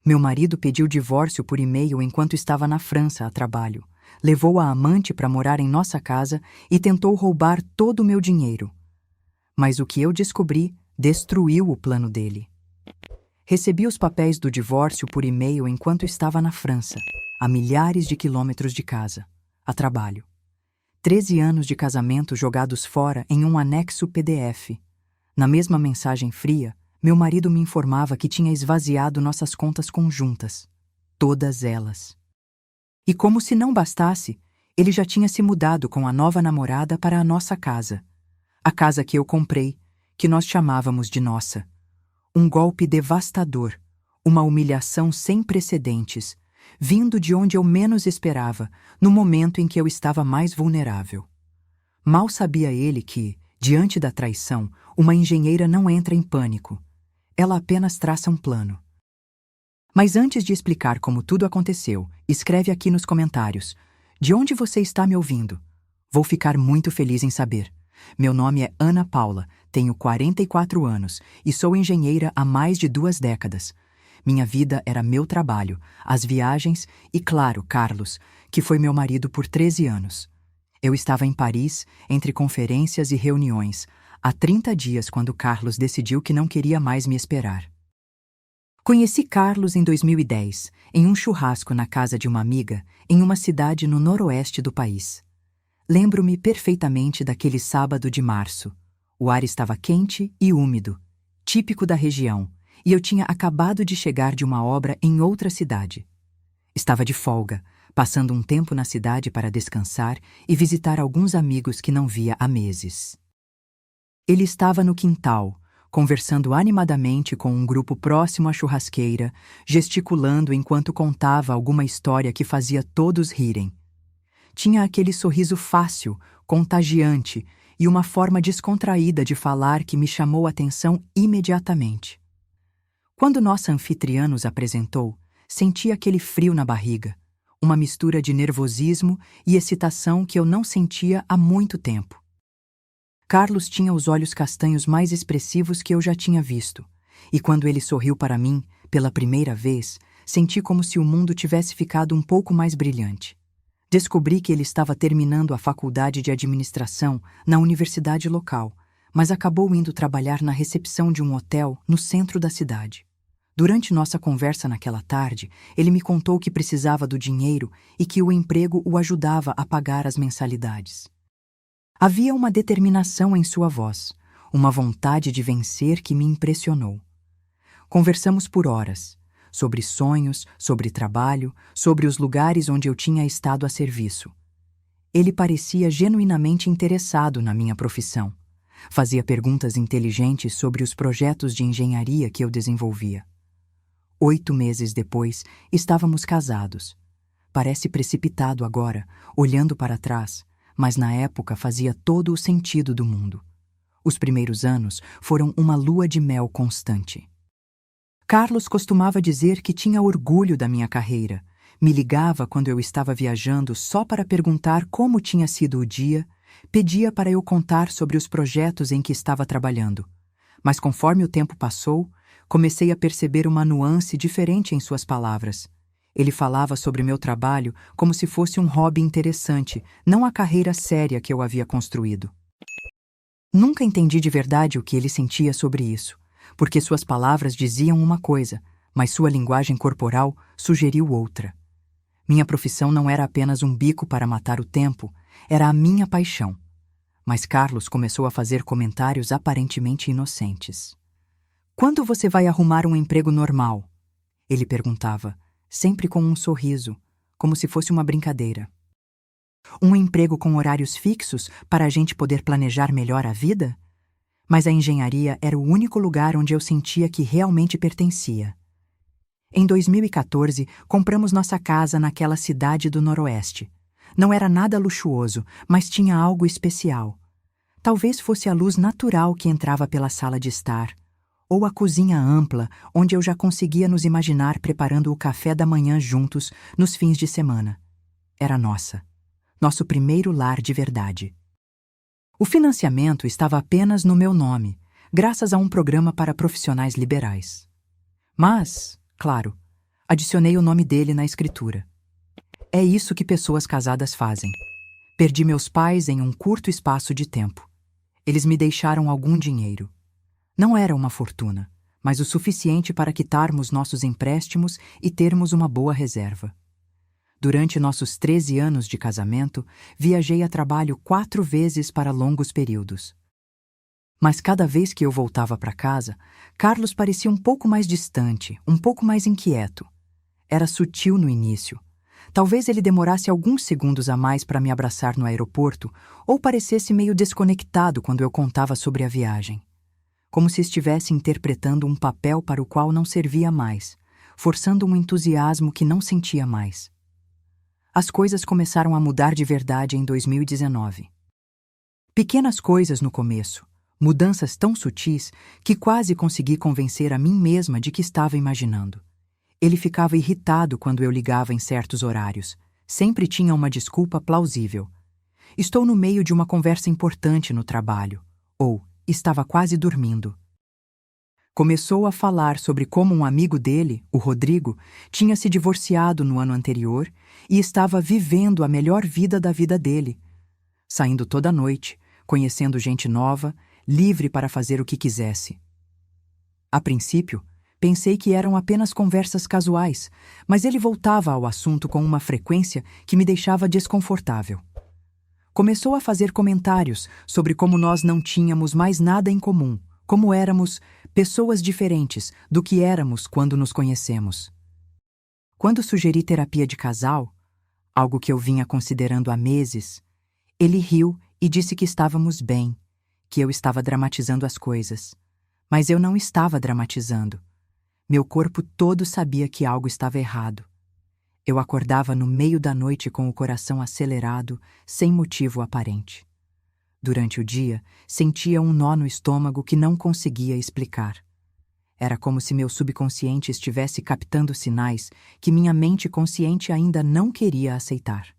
Meu marido pediu divórcio por e-mail enquanto estava na França a trabalho. Levou a amante para morar em nossa casa e tentou roubar todo o meu dinheiro. Mas o que eu descobri destruiu o plano dele. Recebi os papéis do divórcio por e-mail enquanto estava na França, a milhares de quilômetros de casa, a trabalho. 13 anos de casamento jogados fora em um anexo PDF. Na mesma mensagem fria, meu marido me informava que tinha esvaziado nossas contas conjuntas. Todas elas. E como se não bastasse, ele já tinha se mudado com a nova namorada para a nossa casa. A casa que eu comprei, que nós chamávamos de nossa. Um golpe devastador, uma humilhação sem precedentes, vindo de onde eu menos esperava, no momento em que eu estava mais vulnerável. Mal sabia ele que, diante da traição, uma engenheira não entra em pânico. Ela apenas traça um plano. Mas antes de explicar como tudo aconteceu, escreve aqui nos comentários: de onde você está me ouvindo? Vou ficar muito feliz em saber. Meu nome é Ana Paula, tenho 44 anos e sou engenheira há mais de 2 décadas. Minha vida era meu trabalho, as viagens e, claro, Carlos, que foi meu marido por 13 anos. Eu estava em Paris, entre conferências e reuniões, há 30 dias quando Carlos decidiu que não queria mais me esperar. Conheci Carlos em 2010, em um churrasco na casa de uma amiga, em uma cidade no noroeste do país. Lembro-me perfeitamente daquele sábado de março. O ar estava quente e úmido, típico da região, e eu tinha acabado de chegar de uma obra em outra cidade. Estava de folga, passando um tempo na cidade para descansar e visitar alguns amigos que não via há meses. Ele estava no quintal, conversando animadamente com um grupo próximo à churrasqueira, gesticulando enquanto contava alguma história que fazia todos rirem. Tinha aquele sorriso fácil, contagiante e uma forma descontraída de falar que me chamou a atenção imediatamente. Quando nossa anfitriã nos apresentou, senti aquele frio na barriga, uma mistura de nervosismo e excitação que eu não sentia há muito tempo. Carlos tinha os olhos castanhos mais expressivos que eu já tinha visto, e quando ele sorriu para mim, pela primeira vez, senti como se o mundo tivesse ficado um pouco mais brilhante. Descobri que ele estava terminando a faculdade de administração na universidade local, mas acabou indo trabalhar na recepção de um hotel no centro da cidade. Durante nossa conversa naquela tarde, ele me contou que precisava do dinheiro e que o emprego o ajudava a pagar as mensalidades. Havia uma determinação em sua voz, uma vontade de vencer que me impressionou. Conversamos por horas, sobre sonhos, sobre trabalho, sobre os lugares onde eu tinha estado a serviço. Ele parecia genuinamente interessado na minha profissão. Fazia perguntas inteligentes sobre os projetos de engenharia que eu desenvolvia. 8 meses depois, estávamos casados. Parece precipitado agora, olhando para trás, mas na época fazia todo o sentido do mundo. Os primeiros anos foram uma lua de mel constante. Carlos costumava dizer que tinha orgulho da minha carreira. Me ligava quando eu estava viajando só para perguntar como tinha sido o dia, pedia para eu contar sobre os projetos em que estava trabalhando. Mas conforme o tempo passou, comecei a perceber uma nuance diferente em suas palavras. Ele falava sobre meu trabalho como se fosse um hobby interessante, não a carreira séria que eu havia construído. Nunca entendi de verdade o que ele sentia sobre isso, porque suas palavras diziam uma coisa, mas sua linguagem corporal sugeriu outra. Minha profissão não era apenas um bico para matar o tempo, era a minha paixão. Mas Carlos começou a fazer comentários aparentemente inocentes. "Quando você vai arrumar um emprego normal?" Ele perguntava, sempre com um sorriso, como se fosse uma brincadeira. "Um emprego com horários fixos para a gente poder planejar melhor a vida?" Mas a engenharia era o único lugar onde eu sentia que realmente pertencia. Em 2014, compramos nossa casa naquela cidade do noroeste. Não era nada luxuoso, mas tinha algo especial. Talvez fosse a luz natural que entrava pela sala de estar, ou a cozinha ampla, onde eu já conseguia nos imaginar preparando o café da manhã juntos nos fins de semana. Era nossa. Nosso primeiro lar de verdade. O financiamento estava apenas no meu nome, graças a um programa para profissionais liberais. Mas, claro, Adicionei o nome dele na escritura. É isso que pessoas casadas fazem. Perdi meus pais em um curto espaço de tempo. Eles me deixaram algum dinheiro. Não era uma fortuna, mas o suficiente para quitarmos nossos empréstimos e termos uma boa reserva. Durante nossos 13 anos de casamento, viajei a trabalho 4 vezes para longos períodos. Mas cada vez que eu voltava para casa, Carlos parecia um pouco mais distante, um pouco mais inquieto. Era sutil no início. Talvez ele demorasse alguns segundos a mais para me abraçar no aeroporto ou parecesse meio desconectado quando eu contava sobre a viagem. Como se estivesse interpretando um papel para o qual não servia mais, forçando um entusiasmo que não sentia mais. As coisas começaram a mudar de verdade em 2019. Pequenas coisas no começo, mudanças tão sutis que quase consegui convencer a mim mesma de que estava imaginando. Ele ficava irritado quando eu ligava em certos horários. Sempre tinha uma desculpa plausível. Estou no meio de uma conversa importante no trabalho. Ou estava quase dormindo. Começou a falar sobre como um amigo dele, o Rodrigo, tinha se divorciado no ano anterior e estava vivendo a melhor vida da vida dele. Saindo toda noite, conhecendo gente nova, livre para fazer o que quisesse. A princípio, pensei que eram apenas conversas casuais, mas ele voltava ao assunto com uma frequência que me deixava desconfortável. Começou a fazer comentários sobre como nós não tínhamos mais nada em comum, como éramos pessoas diferentes do que éramos quando nos conhecemos. Quando sugeri terapia de casal, algo que eu vinha considerando há meses, ele riu e disse que estávamos bem, que eu estava dramatizando as coisas. Mas eu não estava dramatizando. Meu corpo todo sabia que algo estava errado. Eu acordava no meio da noite com o coração acelerado, sem motivo aparente. Durante o dia, sentia um nó no estômago que não conseguia explicar. Era como se meu subconsciente estivesse captando sinais que minha mente consciente ainda não queria aceitar.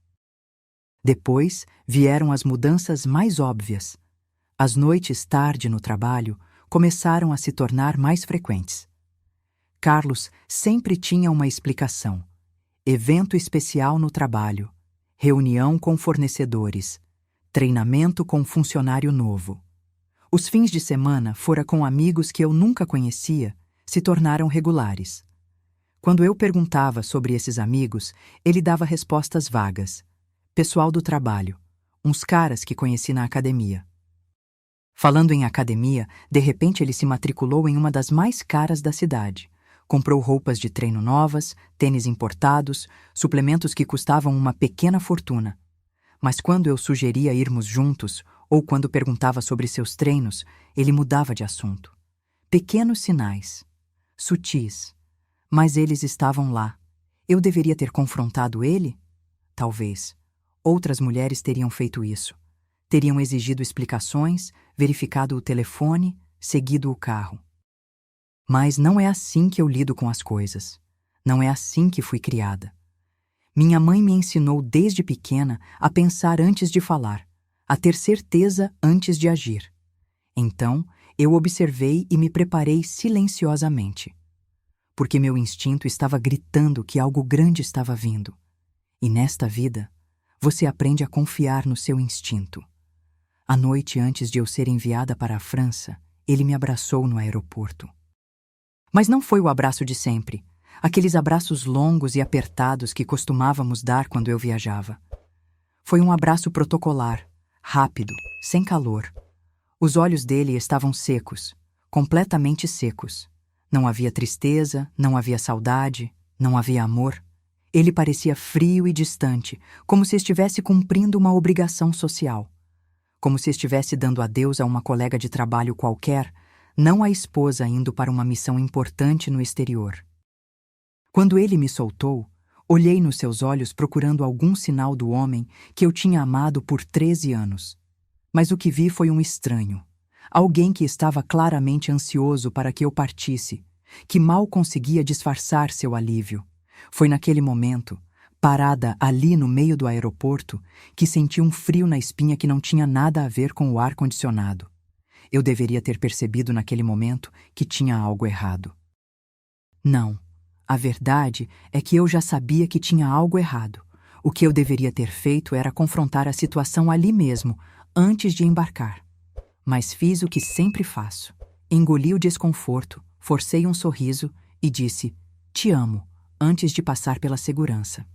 Depois vieram as mudanças mais óbvias. As noites tarde no trabalho começaram a se tornar mais frequentes. Carlos sempre tinha uma explicação. Evento especial no trabalho, reunião com fornecedores, treinamento com funcionário novo. Os fins de semana, fora com amigos que eu nunca conhecia, se tornaram regulares. Quando eu perguntava sobre esses amigos, ele dava respostas vagas. Pessoal do trabalho, uns caras que conheci na academia. Falando em academia, de repente ele se matriculou em uma das mais caras da cidade. Comprou roupas de treino novas, tênis importados, suplementos que custavam uma pequena fortuna. Mas quando eu sugeria irmos juntos, ou quando perguntava sobre seus treinos, ele mudava de assunto. Pequenos sinais, sutis, mas eles estavam lá. Eu deveria ter confrontado ele? Talvez. Outras mulheres teriam feito isso. Teriam exigido explicações, verificado o telefone, seguido o carro. Mas não é assim que eu lido com as coisas. Não é assim que fui criada. Minha mãe me ensinou desde pequena a pensar antes de falar, a ter certeza antes de agir. Então, eu observei e me preparei silenciosamente. Porque meu instinto estava gritando que algo grande estava vindo. E nesta vida, você aprende a confiar no seu instinto. A noite antes de eu ser enviada para a França, ele me abraçou no aeroporto. Mas não foi o abraço de sempre, aqueles abraços longos e apertados que costumávamos dar quando eu viajava. Foi um abraço protocolar, rápido, sem calor. Os olhos dele estavam secos, completamente secos. Não havia tristeza, não havia saudade, não havia amor. Ele parecia frio e distante, como se estivesse cumprindo uma obrigação social. Como se estivesse dando adeus a uma colega de trabalho qualquer, não a esposa indo para uma missão importante no exterior. Quando ele me soltou, olhei nos seus olhos procurando algum sinal do homem que eu tinha amado por 13 anos. Mas o que vi foi um estranho. Alguém que estava claramente ansioso para que eu partisse, que mal conseguia disfarçar seu alívio. Foi naquele momento, parada ali no meio do aeroporto, que senti um frio na espinha que não tinha nada a ver com o ar-condicionado. Eu deveria ter percebido naquele momento que tinha algo errado. Não, A verdade é que eu já sabia que tinha algo errado. O que eu deveria ter feito era confrontar a situação ali mesmo, antes de embarcar. Mas fiz o que sempre faço. Engoli o desconforto, forcei um sorriso e disse: "Te amo", antes de passar pela segurança.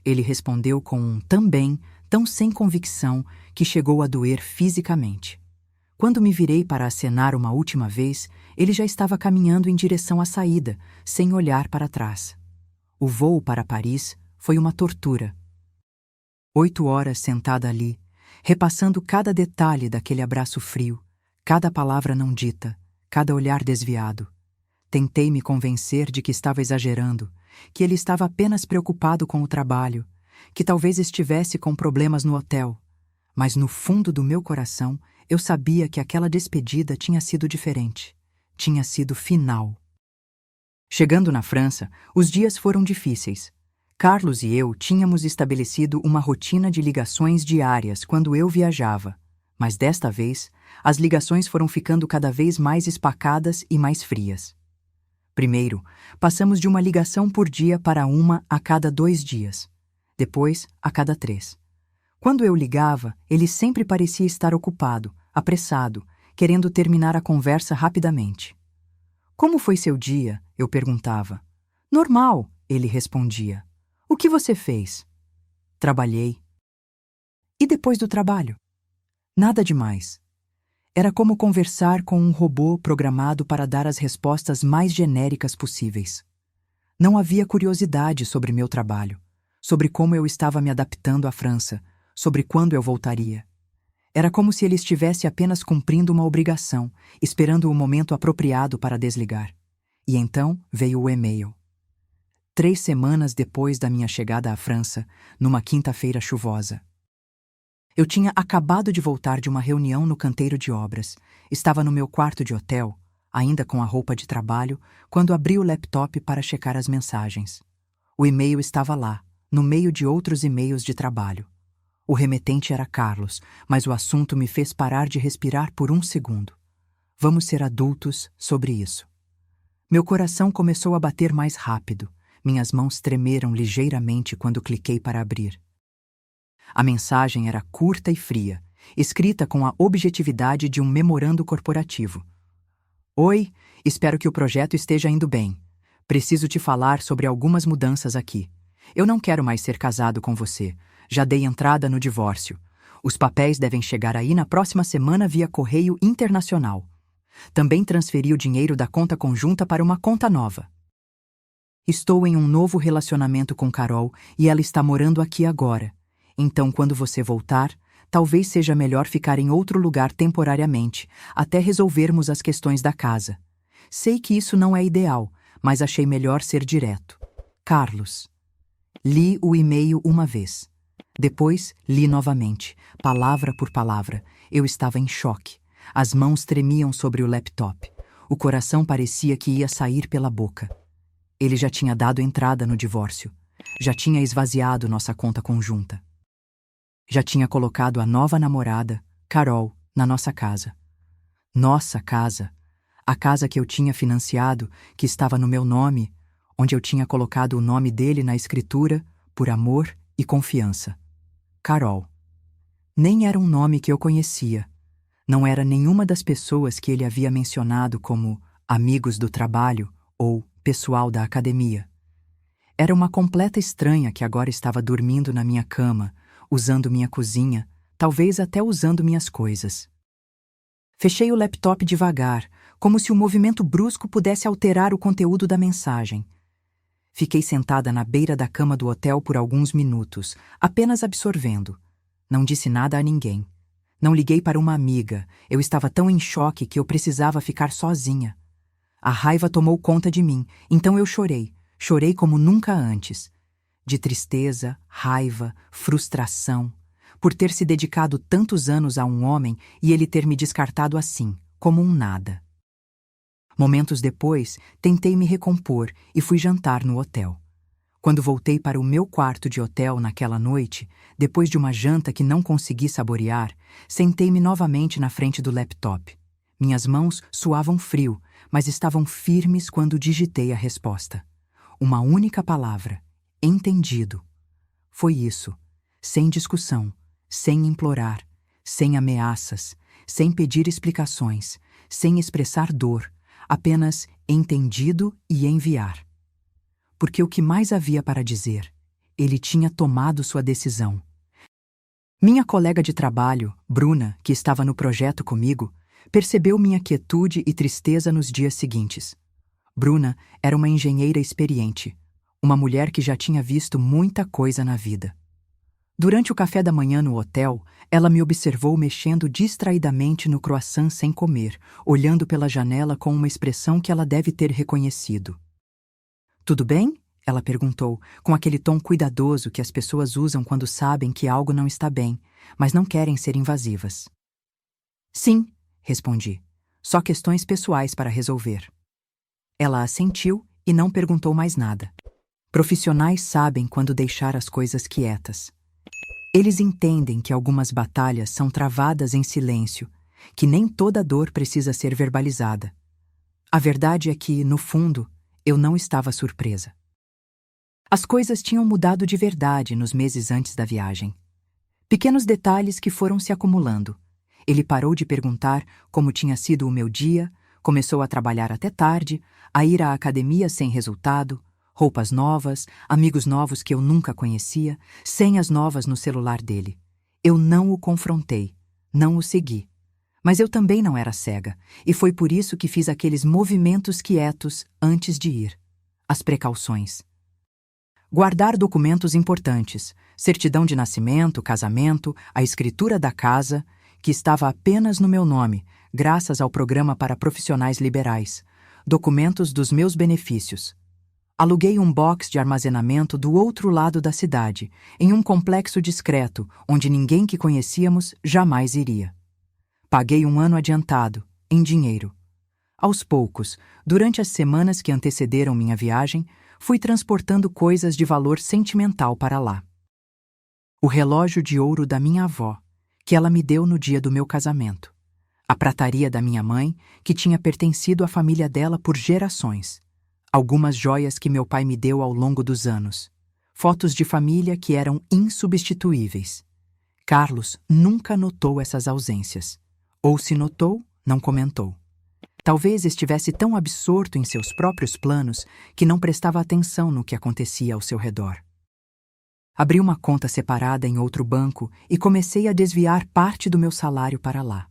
Ele respondeu com um também, tão sem convicção, que chegou a doer fisicamente. Quando me virei para acenar uma última vez, ele já estava caminhando em direção à saída, sem olhar para trás. O voo para Paris foi uma tortura. 8 horas sentada ali, repassando cada detalhe daquele abraço frio, cada palavra não dita, cada olhar desviado. Tentei me convencer de que estava exagerando, que ele estava apenas preocupado com o trabalho, que talvez estivesse com problemas no hotel. Mas no fundo do meu coração, eu sabia que aquela despedida tinha sido diferente. Tinha sido final. Chegando na França, os dias foram difíceis. Carlos e eu tínhamos estabelecido uma rotina de ligações diárias quando eu viajava, mas desta vez, as ligações foram ficando cada vez mais espacadas e mais frias. Primeiro, passamos de uma ligação por dia para uma a cada 2 dias. Depois, a cada 3. Quando eu ligava, ele sempre parecia estar ocupado, apressado, querendo terminar a conversa rapidamente. "Como foi seu dia?" eu perguntava. "Normal", ele respondia. "O que você fez?" "Trabalhei." "E depois do trabalho?" "Nada demais." Era como conversar com um robô programado para dar as respostas mais genéricas possíveis. Não havia curiosidade sobre meu trabalho, sobre como eu estava me adaptando à França, sobre quando eu voltaria. Era como se ele estivesse apenas cumprindo uma obrigação, esperando o momento apropriado para desligar. E então veio o e-mail. 3 semanas depois da minha chegada à França, numa quinta-feira chuvosa. Eu tinha acabado de voltar de uma reunião no canteiro de obras. Estava no meu quarto de hotel, ainda com a roupa de trabalho, quando abri o laptop para checar as mensagens. O e-mail estava lá, no meio de outros e-mails de trabalho. O remetente era Carlos, mas o assunto me fez parar de respirar por um segundo. Vamos ser adultos sobre isso. Meu coração começou a bater mais rápido. Minhas mãos tremeram ligeiramente quando cliquei para abrir. A mensagem era curta e fria, escrita com a objetividade de um memorando corporativo. "Oi, espero que o projeto esteja indo bem. Preciso te falar sobre algumas mudanças aqui. Eu não quero mais ser casado com você. Já dei entrada no divórcio. Os papéis devem chegar aí na próxima semana via correio internacional. Também transferi o dinheiro da conta conjunta para uma conta nova. Estou em um novo relacionamento com Carol e ela está morando aqui agora. Então, quando você voltar, talvez seja melhor ficar em outro lugar temporariamente, até resolvermos as questões da casa. Sei que isso não é ideal, mas achei melhor ser direto. Carlos." Li o e-mail uma vez. Depois, li novamente, palavra por palavra. Eu estava em choque. As mãos tremiam sobre o laptop. O coração parecia que ia sair pela boca. Ele já tinha dado entrada no divórcio. Já tinha esvaziado nossa conta conjunta. Já tinha colocado a nova namorada, Carol, na nossa casa. Nossa casa. A casa que eu tinha financiado, que estava no meu nome, onde eu tinha colocado o nome dele na escritura, por amor e confiança. Carol. Nem era um nome que eu conhecia. Não era nenhuma das pessoas que ele havia mencionado como amigos do trabalho ou pessoal da academia. Era uma completa estranha que agora estava dormindo na minha cama, usando minha cozinha, talvez até usando minhas coisas. Fechei o laptop devagar, como se o movimento brusco pudesse alterar o conteúdo da mensagem. Fiquei sentada na beira da cama do hotel por alguns minutos, apenas absorvendo. Não disse nada a ninguém. Não liguei para uma amiga. Eu estava tão em choque que eu precisava ficar sozinha. A raiva tomou conta de mim, então eu chorei. Chorei como nunca antes. De tristeza, raiva, frustração, por ter se dedicado tantos anos a um homem e ele ter me descartado assim, como um nada. Momentos depois, tentei me recompor e fui jantar no hotel. Quando voltei para o meu quarto de hotel naquela noite, depois de uma janta que não consegui saborear, sentei-me novamente na frente do laptop. Minhas mãos suavam frio, mas estavam firmes quando digitei a resposta. uma única palavra: entendido. Foi isso, sem discussão, sem implorar, sem ameaças, sem pedir explicações, sem expressar dor, apenas entendido e enviar. Porque o que mais havia para dizer? Ele tinha tomado sua decisão. Minha colega de trabalho, Bruna, que estava no projeto comigo, percebeu minha quietude e tristeza nos dias seguintes. Bruna era uma engenheira experiente, uma mulher que já tinha visto muita coisa na vida. Durante o café da manhã no hotel, ela me observou mexendo distraidamente no croissant sem comer, olhando pela janela com uma expressão que ela deve ter reconhecido. "Tudo bem?" ela perguntou, com aquele tom cuidadoso que as pessoas usam quando sabem que algo não está bem, mas não querem ser invasivas. "Sim", respondi. "Só questões pessoais para resolver." Ela assentiu e não perguntou mais nada. Profissionais sabem quando deixar as coisas quietas. Eles entendem que algumas batalhas são travadas em silêncio, que nem toda dor precisa ser verbalizada. A verdade é que, no fundo, eu não estava surpresa. As coisas tinham mudado de verdade nos meses antes da viagem. Pequenos detalhes que foram se acumulando. Ele parou de perguntar como tinha sido o meu dia, começou a trabalhar até tarde, a ir à academia sem resultado, roupas novas, amigos novos que eu nunca conhecia, senhas novas no celular dele. Eu não o confrontei, não o segui. Mas eu também não era cega, e foi por isso que fiz aqueles movimentos quietos antes de ir. As precauções. Guardar documentos importantes, certidão de nascimento, casamento, a escritura da casa, que estava apenas no meu nome, graças ao programa para profissionais liberais, documentos dos meus benefícios. Aluguei um box de armazenamento do outro lado da cidade, em um complexo discreto, onde ninguém que conhecíamos jamais iria. Paguei um ano adiantado, em dinheiro. Aos poucos, durante as semanas que antecederam minha viagem, fui transportando coisas de valor sentimental para lá. O relógio de ouro da minha avó, que ela me deu no dia do meu casamento. A prataria da minha mãe, que tinha pertencido à família dela por gerações. Algumas joias que meu pai me deu ao longo dos anos. Fotos de família que eram insubstituíveis. Carlos nunca notou essas ausências. Ou se notou, não comentou. Talvez estivesse tão absorto em seus próprios planos que não prestava atenção no que acontecia ao seu redor. Abri uma conta separada em outro banco e comecei a desviar parte do meu salário para lá.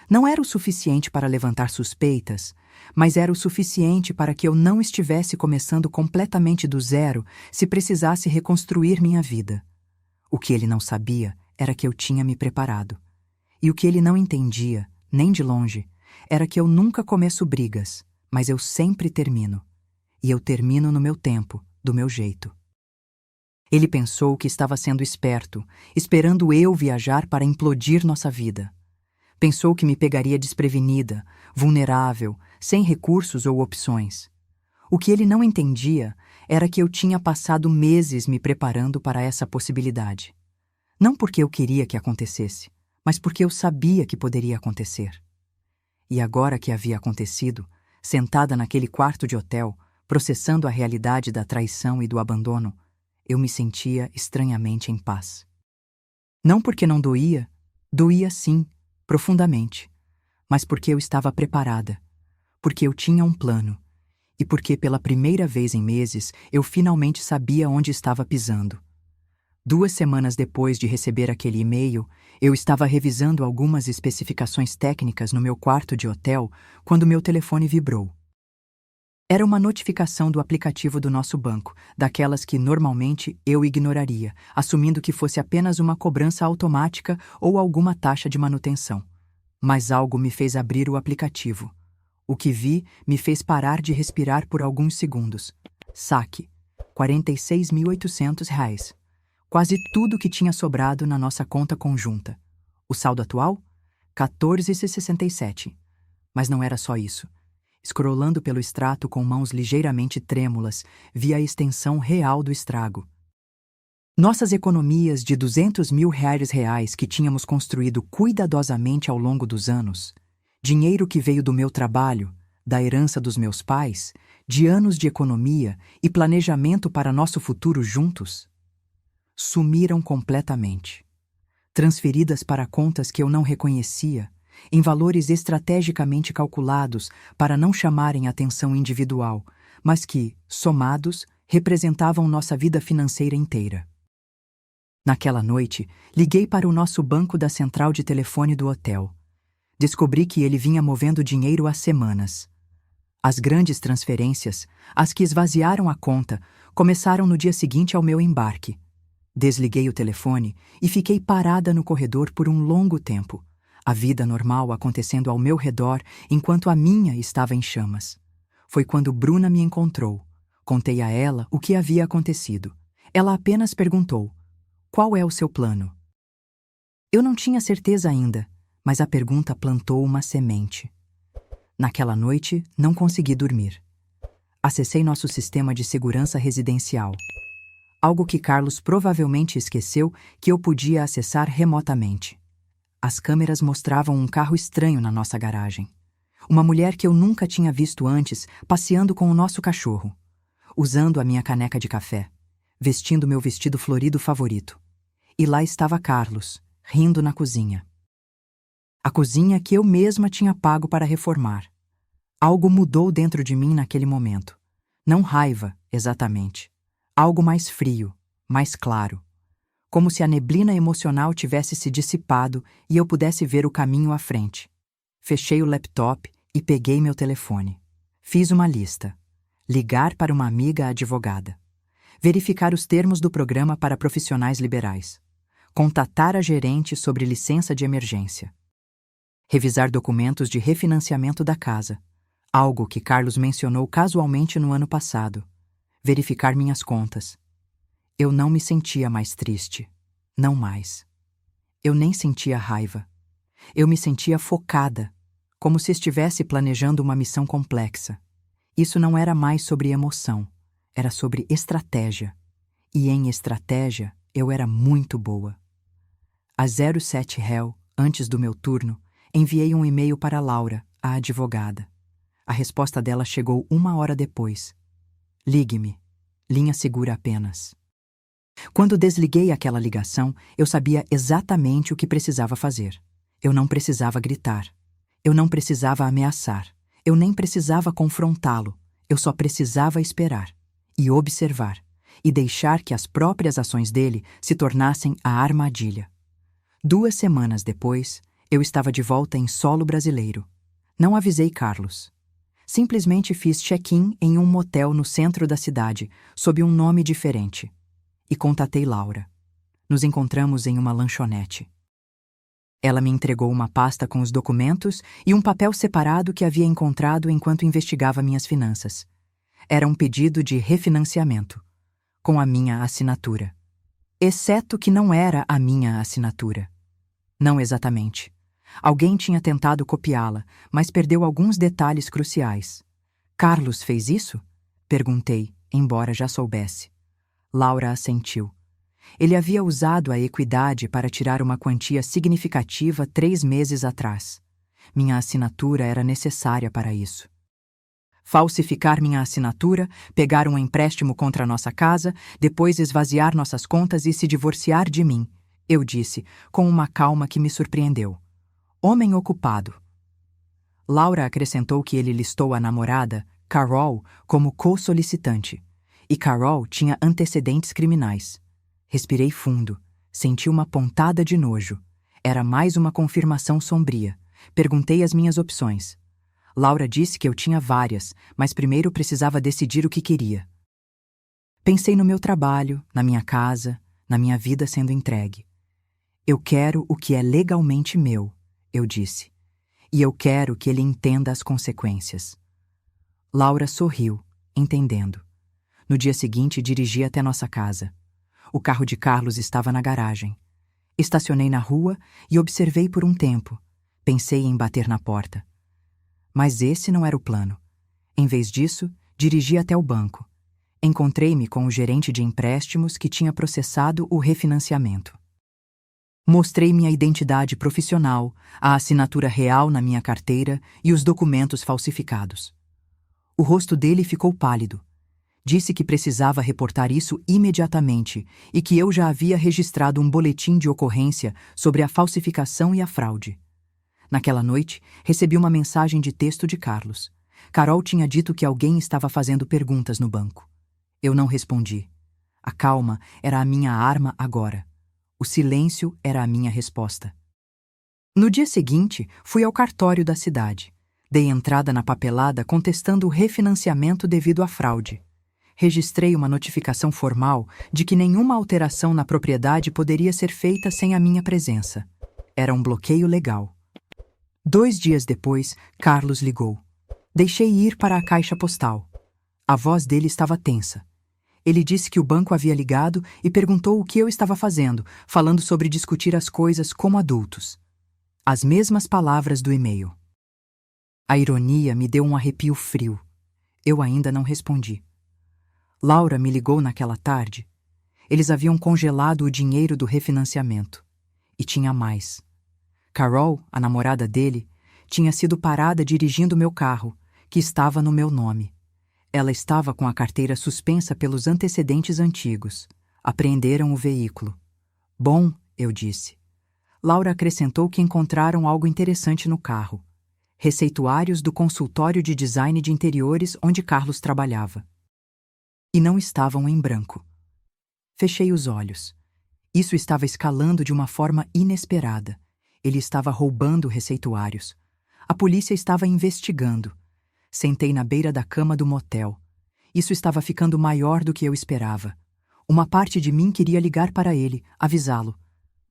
Não era o suficiente para levantar suspeitas, mas era o suficiente para que eu não estivesse começando completamente do zero se precisasse reconstruir minha vida. O que ele não sabia era que eu tinha me preparado. E o que ele não entendia, nem de longe, era que eu nunca começo brigas, mas eu sempre termino. E eu termino no meu tempo, do meu jeito. Ele pensou que estava sendo esperto, esperando eu viajar para implodir nossa vida. Pensou que me pegaria desprevenida, vulnerável, sem recursos ou opções. O que ele não entendia era que eu tinha passado meses me preparando para essa possibilidade. Não porque eu queria que acontecesse, mas porque eu sabia que poderia acontecer. E agora que havia acontecido, sentada naquele quarto de hotel, processando a realidade da traição e do abandono, eu me sentia estranhamente em paz. Não porque não doía, doía sim, profundamente, mas porque eu estava preparada, porque eu tinha um plano, e porque pela primeira vez em meses eu finalmente sabia onde estava pisando. 2 semanas depois de receber aquele e-mail, eu estava revisando algumas especificações técnicas no meu quarto de hotel quando meu telefone vibrou. Era uma notificação do aplicativo do nosso banco, daquelas que normalmente eu ignoraria, assumindo que fosse apenas uma cobrança automática ou alguma taxa de manutenção. Mas algo me fez abrir o aplicativo. O que vi me fez parar de respirar por alguns segundos. Saque: R$ 46.800. Quase tudo que tinha sobrado na nossa conta conjunta. O saldo atual? 14,67. Mas não era só isso. Scrollando pelo extrato com mãos ligeiramente trêmulas, vi a extensão real do estrago. Nossas economias de R$ 200.000 que tínhamos construído cuidadosamente ao longo dos anos, dinheiro que veio do meu trabalho, da herança dos meus pais, de anos de economia e planejamento para nosso futuro juntos, sumiram completamente, transferidas para contas que eu não reconhecia, em valores estrategicamente calculados para não chamarem atenção individual, mas que, somados, representavam nossa vida financeira inteira. Naquela noite, liguei para o nosso banco da central de telefone do hotel. Descobri que ele vinha movendo dinheiro há semanas. As grandes transferências, as que esvaziaram a conta, começaram no dia seguinte ao meu embarque. Desliguei o telefone e fiquei parada no corredor por um longo tempo, a vida normal acontecendo ao meu redor enquanto a minha estava em chamas. Foi quando Bruna me encontrou. Contei a ela o que havia acontecido. Ela apenas perguntou: "Qual é o seu plano?" Eu não tinha certeza ainda, mas a pergunta plantou uma semente. Naquela noite, não consegui dormir. Acessei nosso sistema de segurança residencial. Algo que Carlos provavelmente esqueceu que eu podia acessar remotamente. As câmeras mostravam um carro estranho na nossa garagem. Uma mulher que eu nunca tinha visto antes passeando com o nosso cachorro, usando a minha caneca de café, vestindo meu vestido florido favorito. E lá estava Carlos, rindo na cozinha. A cozinha que eu mesma tinha pago para reformar. Algo mudou dentro de mim naquele momento. Não raiva, exatamente. Algo mais frio, mais claro. Como se a neblina emocional tivesse se dissipado e eu pudesse ver o caminho à frente. Fechei o laptop e peguei meu telefone. Fiz uma lista. Ligar para uma amiga advogada. Verificar os termos do programa para profissionais liberais. Contatar a gerente sobre licença de emergência. Revisar documentos de refinanciamento da casa. Algo que Carlos mencionou casualmente no ano passado. Verificar minhas contas. Eu não me sentia mais triste. Não mais. Eu nem sentia raiva. Eu me sentia focada, como se estivesse planejando uma missão complexa. Isso não era mais sobre emoção, era sobre estratégia. E em estratégia, eu era muito boa. Às 07 Hell, antes do meu turno, enviei um e-mail para Laura, a advogada. A resposta dela chegou 1 hora depois. Ligue-me. Linha segura apenas. Quando desliguei aquela ligação, eu sabia exatamente o que precisava fazer. Eu não precisava gritar. Eu não precisava ameaçar. Eu nem precisava confrontá-lo. Eu só precisava esperar. E observar. E deixar que as próprias ações dele se tornassem a armadilha. 2 semanas depois, eu estava de volta em solo brasileiro. Não avisei Carlos. Simplesmente fiz check-in em um motel no centro da cidade, sob um nome diferente. E contatei Laura. Nos encontramos em uma lanchonete. Ela me entregou uma pasta com os documentos e um papel separado que havia encontrado enquanto investigava minhas finanças. Era um pedido de refinanciamento, com a minha assinatura. Exceto que não era a minha assinatura. Não exatamente. Alguém tinha tentado copiá-la, mas perdeu alguns detalhes cruciais. Carlos fez isso? Perguntei, embora já soubesse. Laura assentiu. Ele havia usado a equidade para tirar uma quantia significativa 3 meses atrás. Minha assinatura era necessária para isso. Falsificar minha assinatura, pegar um empréstimo contra nossa casa, depois esvaziar nossas contas e se divorciar de mim, eu disse, com uma calma que me surpreendeu. Homem ocupado. Laura acrescentou que ele listou a namorada, Carol, como co-solicitante. E Carol tinha antecedentes criminais. Respirei fundo. Senti uma pontada de nojo. Era mais uma confirmação sombria. Perguntei as minhas opções. Laura disse que eu tinha várias, mas primeiro precisava decidir o que queria. Pensei no meu trabalho, na minha casa, na minha vida sendo entregue. Eu quero o que é legalmente meu, eu disse. E eu quero que ele entenda as consequências. Laura sorriu, entendendo. No dia seguinte, dirigi até nossa casa. O carro de Carlos estava na garagem. Estacionei na rua e observei por um tempo. Pensei em bater na porta. Mas esse não era o plano. Em vez disso, dirigi até o banco. Encontrei-me com o gerente de empréstimos que tinha processado o refinanciamento. Mostrei minha identidade profissional, a assinatura real na minha carteira e os documentos falsificados. O rosto dele ficou pálido. Disse que precisava reportar isso imediatamente e que eu já havia registrado um boletim de ocorrência sobre a falsificação e a fraude. Naquela noite, recebi uma mensagem de texto de Carlos. Carol tinha dito que alguém estava fazendo perguntas no banco. Eu não respondi. A calma era a minha arma agora. O silêncio era a minha resposta. No dia seguinte, fui ao cartório da cidade. Dei entrada na papelada contestando o refinanciamento devido à fraude. Registrei uma notificação formal de que nenhuma alteração na propriedade poderia ser feita sem a minha presença. Era um bloqueio legal. 2 dias depois, Carlos ligou. Deixei ir para a caixa postal. A voz dele estava tensa. Ele disse que o banco havia ligado e perguntou o que eu estava fazendo, falando sobre discutir as coisas como adultos. As mesmas palavras do e-mail. A ironia me deu um arrepio frio. Eu ainda não respondi. Laura me ligou naquela tarde. Eles haviam congelado o dinheiro do refinanciamento. E tinha mais. Carol, a namorada dele, tinha sido parada dirigindo meu carro, que estava no meu nome. Ela estava com a carteira suspensa pelos antecedentes antigos. Apreenderam o veículo. Bom, eu disse. Laura acrescentou que encontraram algo interessante no carro. Receituários do consultório de design de interiores onde Carlos trabalhava. E não estavam em branco. Fechei os olhos. Isso estava escalando de uma forma inesperada. Ele estava roubando receituários. A polícia estava investigando. Sentei na beira da cama do motel. Isso estava ficando maior do que eu esperava. Uma parte de mim queria ligar para ele, avisá-lo.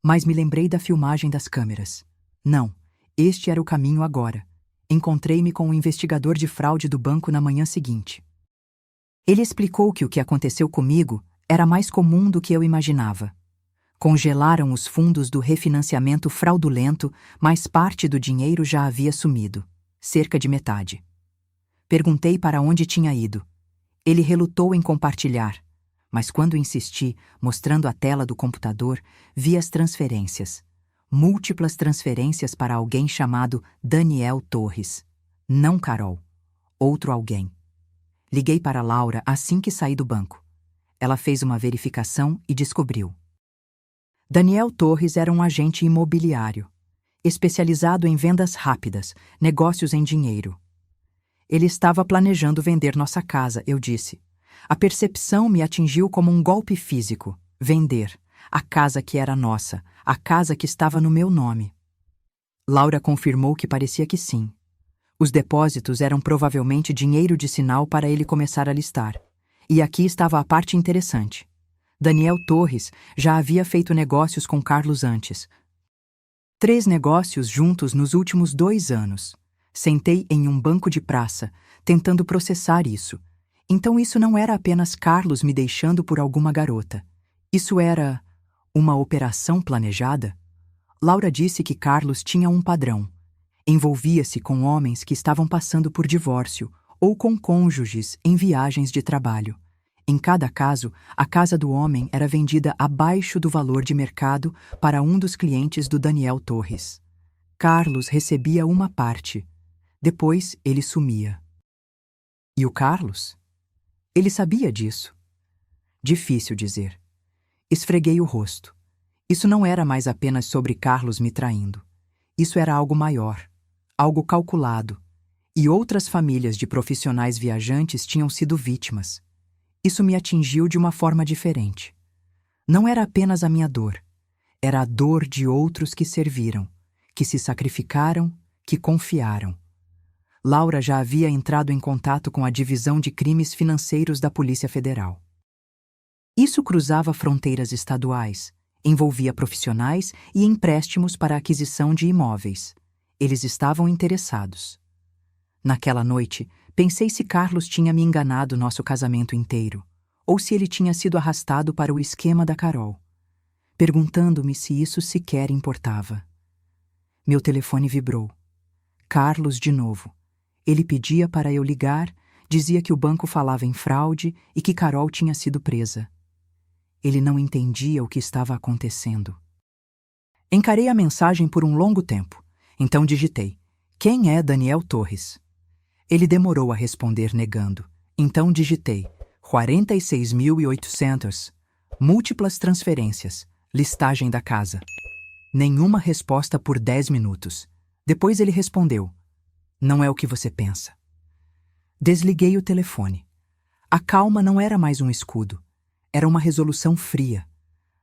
Mas me lembrei da filmagem das câmeras. Não, este era o caminho agora. Encontrei-me com o investigador de fraude do banco na manhã seguinte. Ele explicou que o que aconteceu comigo era mais comum do que eu imaginava. Congelaram os fundos do refinanciamento fraudulento, mas parte do dinheiro já havia sumido, cerca de metade. Perguntei para onde tinha ido. Ele relutou em compartilhar, mas quando insisti, mostrando a tela do computador, vi as transferências. Múltiplas transferências para alguém chamado Daniel Torres. Não Carol. Outro alguém. Liguei para Laura assim que saí do banco. Ela fez uma verificação e descobriu. Daniel Torres era um agente imobiliário, especializado em vendas rápidas, negócios em dinheiro. Ele estava planejando vender nossa casa, eu disse. A percepção me atingiu como um golpe físico. Vender. A casa que era nossa. A casa que estava no meu nome. Laura confirmou que parecia que sim. Os depósitos eram provavelmente dinheiro de sinal para ele começar a listar. E aqui estava a parte interessante. Daniel Torres já havia feito negócios com Carlos antes. 3 negócios juntos nos últimos 2 anos. Sentei em um banco de praça, tentando processar isso. Então isso não era apenas Carlos me deixando por alguma garota. Isso era uma operação planejada? Laura disse que Carlos tinha um padrão. Envolvia-se com homens que estavam passando por divórcio ou com cônjuges em viagens de trabalho. Em cada caso, a casa do homem era vendida abaixo do valor de mercado para um dos clientes do Daniel Torres. Carlos recebia uma parte. Depois, ele sumia. E o Carlos? Ele sabia disso. Difícil dizer. Esfreguei o rosto. Isso não era mais apenas sobre Carlos me traindo. Isso era algo maior, algo calculado. E outras famílias de profissionais viajantes tinham sido vítimas. Isso me atingiu de uma forma diferente. Não era apenas a minha dor. Era a dor de outros que serviram, que se sacrificaram, que confiaram. Laura já havia entrado em contato com a Divisão de Crimes Financeiros da Polícia Federal. Isso cruzava fronteiras estaduais, envolvia profissionais e empréstimos para a aquisição de imóveis. Eles estavam interessados. Naquela noite, pensei se Carlos tinha me enganado nosso casamento inteiro, ou se ele tinha sido arrastado para o esquema da Carol, perguntando-me se isso sequer importava. Meu telefone vibrou. Carlos de novo. Ele pedia para eu ligar, dizia que o banco falava em fraude e que Carol tinha sido presa. Ele não entendia o que estava acontecendo. Encarei a mensagem por um longo tempo, então digitei: "Quem é Daniel Torres?" Ele demorou a responder, negando. Então digitei 46.800. Múltiplas transferências. Listagem da casa. Nenhuma resposta por 10 minutos. Depois ele respondeu: não é o que você pensa. Desliguei o telefone. A calma não era mais um escudo. Era uma resolução fria.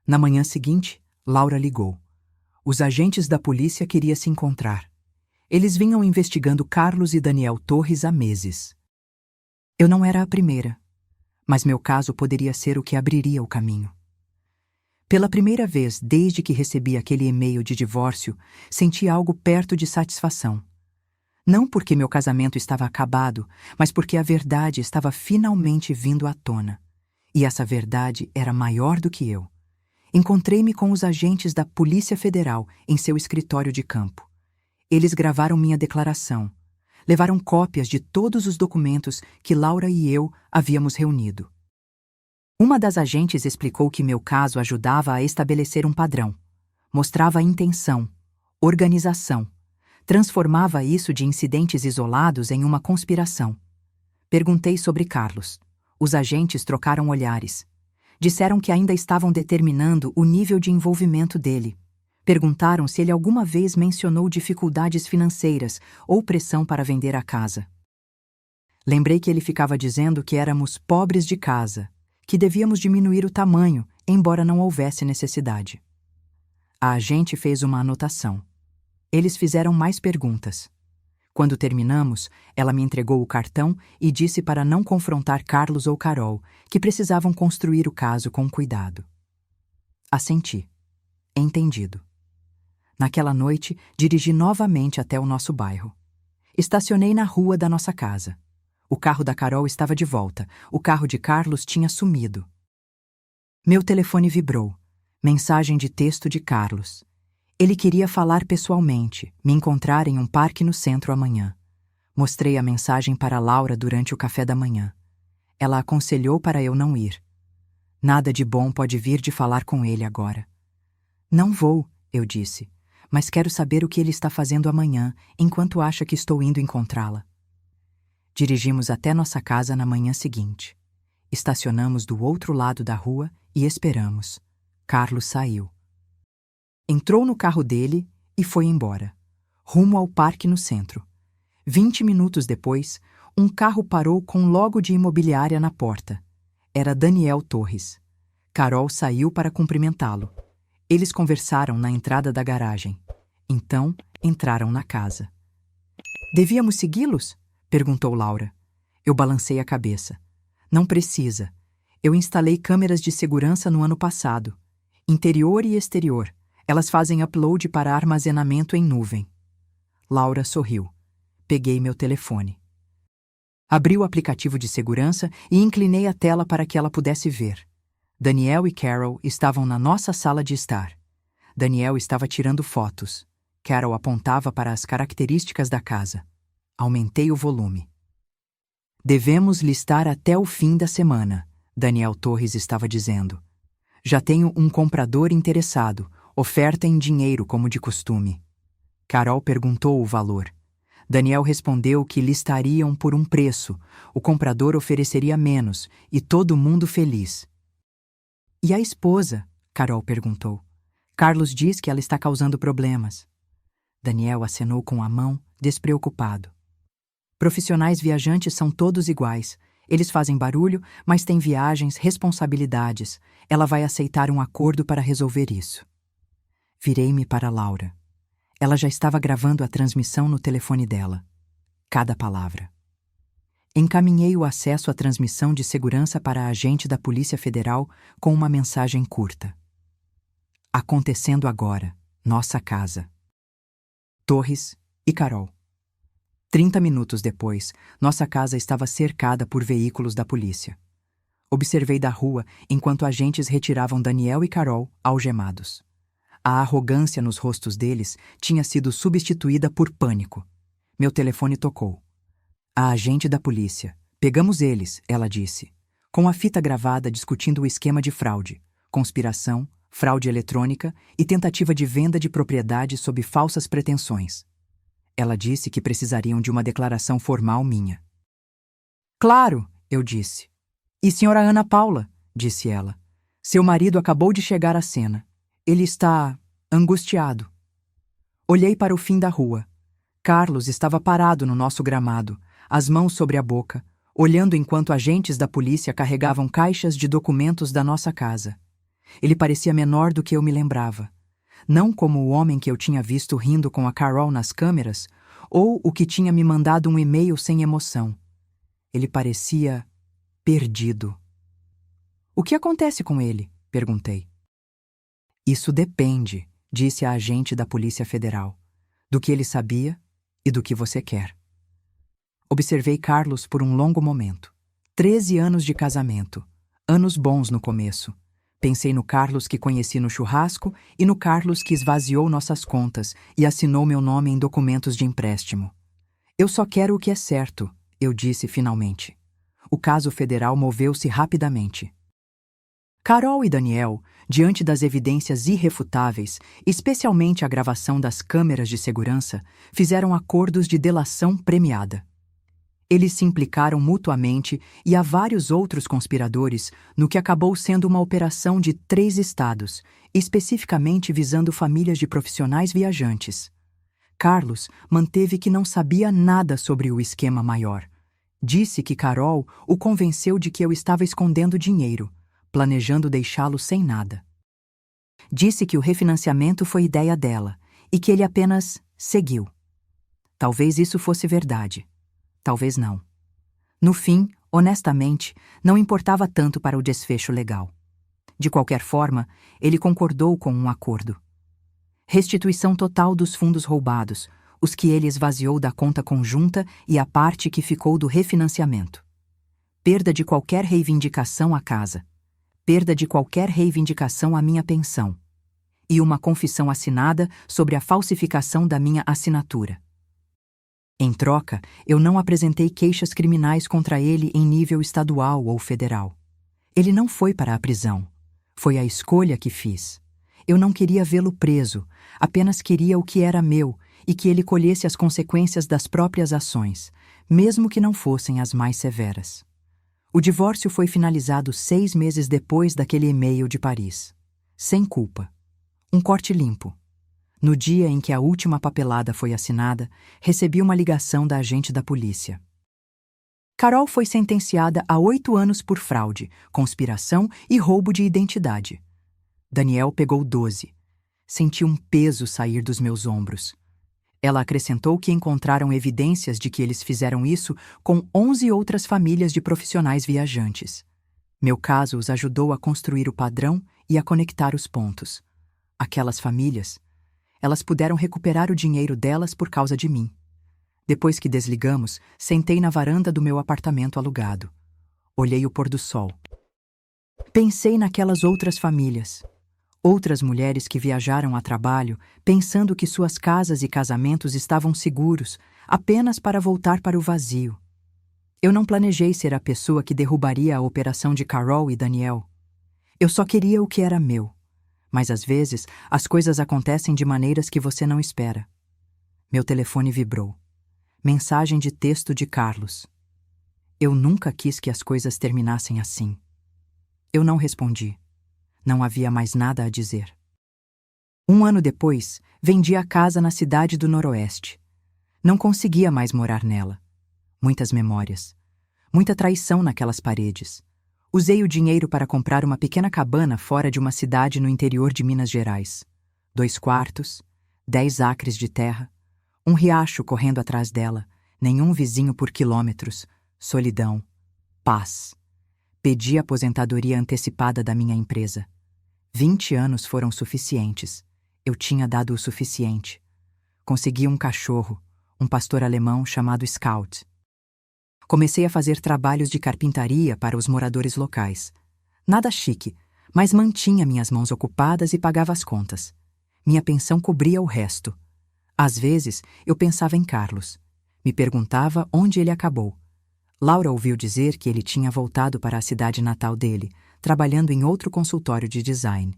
Na manhã seguinte, Laura ligou. Os agentes da polícia queriam se encontrar. Eles vinham investigando Carlos e Daniel Torres há meses. Eu não era a primeira, mas meu caso poderia ser o que abriria o caminho. Pela primeira vez desde que recebi aquele e-mail de divórcio, senti algo perto de satisfação. Não porque meu casamento estava acabado, mas porque a verdade estava finalmente vindo à tona. E essa verdade era maior do que eu. Encontrei-me com os agentes da Polícia Federal em seu escritório de campo. Eles gravaram minha declaração. Levaram cópias de todos os documentos que Laura e eu havíamos reunido. Uma das agentes explicou que meu caso ajudava a estabelecer um padrão. Mostrava intenção, organização. Transformava isso de incidentes isolados em uma conspiração. Perguntei sobre Carlos. Os agentes trocaram olhares. Disseram que ainda estavam determinando o nível de envolvimento dele. Perguntaram se ele alguma vez mencionou dificuldades financeiras ou pressão para vender a casa. Lembrei que ele ficava dizendo que éramos pobres de casa, que devíamos diminuir o tamanho, embora não houvesse necessidade. A agente fez uma anotação. Eles fizeram mais perguntas. Quando terminamos, ela me entregou o cartão e disse para não confrontar Carlos ou Carol, que precisavam construir o caso com cuidado. Assenti. Entendido. Naquela noite, dirigi novamente até o nosso bairro. Estacionei na rua da nossa casa. O carro da Carol estava de volta. O carro de Carlos tinha sumido. Meu telefone vibrou. Mensagem de texto de Carlos. Ele queria falar pessoalmente, me encontrar em um parque no centro amanhã. Mostrei a mensagem para Laura durante o café da manhã. Ela aconselhou para eu não ir. Nada de bom pode vir de falar com ele agora. Não vou, eu disse, mas quero saber o que ele está fazendo amanhã, enquanto acha que estou indo encontrá-la. Dirigimos até nossa casa na manhã seguinte. Estacionamos do outro lado da rua e esperamos. Carlos saiu. Entrou no carro dele e foi embora, rumo ao parque no centro. 20 minutos depois, um carro parou com logo de imobiliária na porta. Era Daniel Torres. Carol saiu para cumprimentá-lo. Eles conversaram na entrada da garagem. Então, entraram na casa. Devíamos segui-los? Perguntou Laura. Eu balancei a cabeça. Não precisa. Eu instalei câmeras de segurança no ano passado. Interior e exterior. Elas fazem upload para armazenamento em nuvem. Laura sorriu. Peguei meu telefone. Abri o aplicativo de segurança e inclinei a tela para que ela pudesse ver. Daniel e Carol estavam na nossa sala de estar. Daniel estava tirando fotos. Carol apontava para as características da casa. Aumentei o volume. Devemos listar até o fim da semana, Daniel Torres estava dizendo. Já tenho um comprador interessado. Oferta em dinheiro, como de costume. Carol perguntou o valor. Daniel respondeu que listariam por um preço, o comprador ofereceria menos, e todo mundo feliz. E a esposa? Carol perguntou. Carlos diz que ela está causando problemas. Daniel acenou com a mão, despreocupado. Profissionais viajantes são todos iguais. Eles fazem barulho, mas têm viagens, responsabilidades. Ela vai aceitar um acordo para resolver isso. Virei-me para Laura. Ela já estava gravando a transmissão no telefone dela. Cada palavra. Encaminhei o acesso à transmissão de segurança para a agente da Polícia Federal com uma mensagem curta. Acontecendo agora, nossa casa. Torres e Carol. 30 minutos depois, nossa casa estava cercada por veículos da polícia. Observei da rua enquanto agentes retiravam Daniel e Carol algemados. A arrogância nos rostos deles tinha sido substituída por pânico. Meu telefone tocou. A agente da polícia. Pegamos eles, ela disse, com a fita gravada discutindo o esquema de fraude, conspiração, fraude eletrônica e tentativa de venda de propriedade sob falsas pretensões. Ela disse que precisariam de uma declaração formal minha. Claro, eu disse. E senhora Ana Paula, disse ela. Seu marido acabou de chegar à cena. Ele está angustiado. Olhei para o fim da rua. Carlos estava parado no nosso gramado, as mãos sobre a boca, olhando enquanto agentes da polícia carregavam caixas de documentos da nossa casa. Ele parecia menor do que eu me lembrava. Não como o homem que eu tinha visto rindo com a Carol nas câmeras, ou o que tinha me mandado um e-mail sem emoção. Ele parecia perdido. O que acontece com ele? Perguntei. Isso depende, disse a agente da Polícia Federal, do que ele sabia e do que você quer. Observei Carlos por um longo momento. 13 anos de casamento, anos bons no começo. Pensei no Carlos que conheci no churrasco e no Carlos que esvaziou nossas contas e assinou meu nome em documentos de empréstimo. Eu só quero o que é certo, eu disse finalmente. O caso federal moveu-se rapidamente. Carol e Daniel, diante das evidências irrefutáveis, especialmente a gravação das câmeras de segurança, fizeram acordos de delação premiada. Eles se implicaram mutuamente e há vários outros conspiradores no que acabou sendo uma operação de 3 estados, especificamente visando famílias de profissionais viajantes. Carlos manteve que não sabia nada sobre o esquema maior. Disse que Carol o convenceu de que eu estava escondendo dinheiro, planejando deixá-lo sem nada. Disse que o refinanciamento foi ideia dela e que ele apenas seguiu. Talvez isso fosse verdade. Talvez não. No fim, honestamente, não importava tanto para o desfecho legal. De qualquer forma, ele concordou com um acordo. Restituição total dos fundos roubados, os que ele esvaziou da conta conjunta e a parte que ficou do refinanciamento. Perda de qualquer reivindicação à casa. Perda de qualquer reivindicação à minha pensão. E uma confissão assinada sobre a falsificação da minha assinatura. Em troca, eu não apresentei queixas criminais contra ele em nível estadual ou federal. Ele não foi para a prisão. Foi a escolha que fiz. Eu não queria vê-lo preso, apenas queria o que era meu e que ele colhesse as consequências das próprias ações, mesmo que não fossem as mais severas. O divórcio foi finalizado 6 meses depois daquele e-mail de Paris. Sem culpa. Um corte limpo. No dia em que a última papelada foi assinada, recebi uma ligação da agente da polícia. Carol foi sentenciada a 8 anos por fraude, conspiração e roubo de identidade. Daniel pegou 12. Senti um peso sair dos meus ombros. Ela acrescentou que encontraram evidências de que eles fizeram isso com 11 outras famílias de profissionais viajantes. Meu caso os ajudou a construir o padrão e a conectar os pontos. Aquelas famílias, elas puderam recuperar o dinheiro delas por causa de mim. Depois que desligamos, sentei na varanda do meu apartamento alugado. Olhei o pôr do sol. Pensei naquelas outras famílias. Outras mulheres que viajaram a trabalho, pensando que suas casas e casamentos estavam seguros, apenas para voltar para o vazio. Eu não planejei ser a pessoa que derrubaria a operação de Carol e Daniel. Eu só queria o que era meu. Mas às vezes, as coisas acontecem de maneiras que você não espera. Meu telefone vibrou. Mensagem de texto de Carlos. Eu nunca quis que as coisas terminassem assim. Eu não respondi. Não havia mais nada a dizer. 1 ano depois, vendi a casa na cidade do Noroeste. Não conseguia mais morar nela. Muitas memórias. Muita traição naquelas paredes. Usei o dinheiro para comprar uma pequena cabana fora de uma cidade no interior de Minas Gerais. 2 quartos, 10 acres de terra, um riacho correndo atrás dela, nenhum vizinho por quilômetros, solidão, paz. Pedi a aposentadoria antecipada da minha empresa. 20 anos foram suficientes. Eu tinha dado o suficiente. Consegui um cachorro, um pastor alemão chamado Scout. Comecei a fazer trabalhos de carpintaria para os moradores locais. Nada chique, mas mantinha minhas mãos ocupadas e pagava as contas. Minha pensão cobria o resto. Às vezes, eu pensava em Carlos. Me perguntava onde ele acabou. Laura ouviu dizer que ele tinha voltado para a cidade natal dele, trabalhando em outro consultório de design.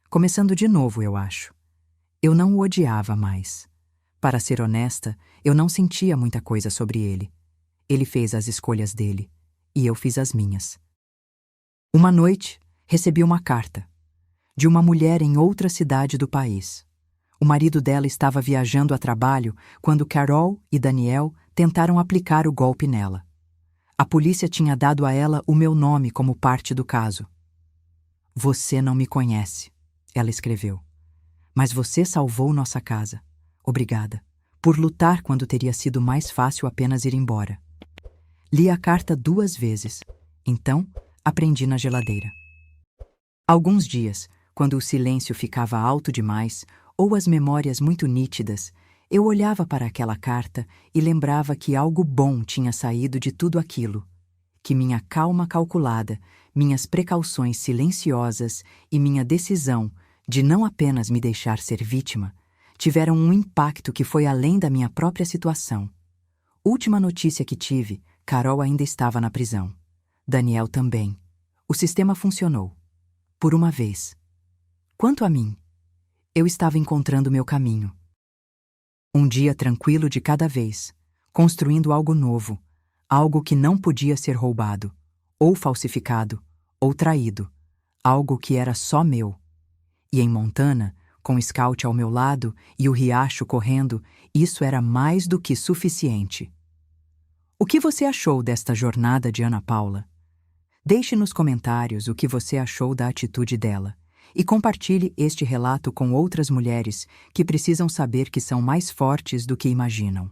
Começando de novo, eu acho. Eu não o odiava mais. Para ser honesta, eu não sentia muita coisa sobre ele. Ele fez as escolhas dele, e eu fiz as minhas. Uma noite, recebi uma carta de uma mulher em outra cidade do país. O marido dela estava viajando a trabalho quando Carol e Daniel tentaram aplicar o golpe nela. A polícia tinha dado a ela o meu nome como parte do caso. "Você não me conhece", ela escreveu. "Mas você salvou nossa casa. Obrigada, por lutar quando teria sido mais fácil apenas ir embora." Li a carta 2 vezes. Então, aprendi na geladeira. Alguns dias, quando o silêncio ficava alto demais ou as memórias muito nítidas, eu olhava para aquela carta e lembrava que algo bom tinha saído de tudo aquilo, que minha calma calculada, minhas precauções silenciosas e minha decisão de não apenas me deixar ser vítima, tiveram um impacto que foi além da minha própria situação. Última notícia que tive, Carol ainda estava na prisão. Daniel também. O sistema funcionou. Por uma vez. Quanto a mim, eu estava encontrando meu caminho. Um dia tranquilo de cada vez, construindo algo novo, algo que não podia ser roubado, ou falsificado, ou traído, algo que era só meu. E em Montana, com o Scout ao meu lado e o riacho correndo, isso era mais do que suficiente. O que você achou desta jornada de Ana Paula? Deixe nos comentários o que você achou da atitude dela e compartilhe este relato com outras mulheres que precisam saber que são mais fortes do que imaginam.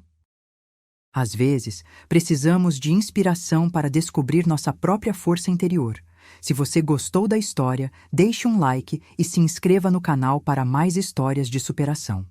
Às vezes, precisamos de inspiração para descobrir nossa própria força interior. Se você gostou da história, deixe um like e se inscreva no canal para mais histórias de superação.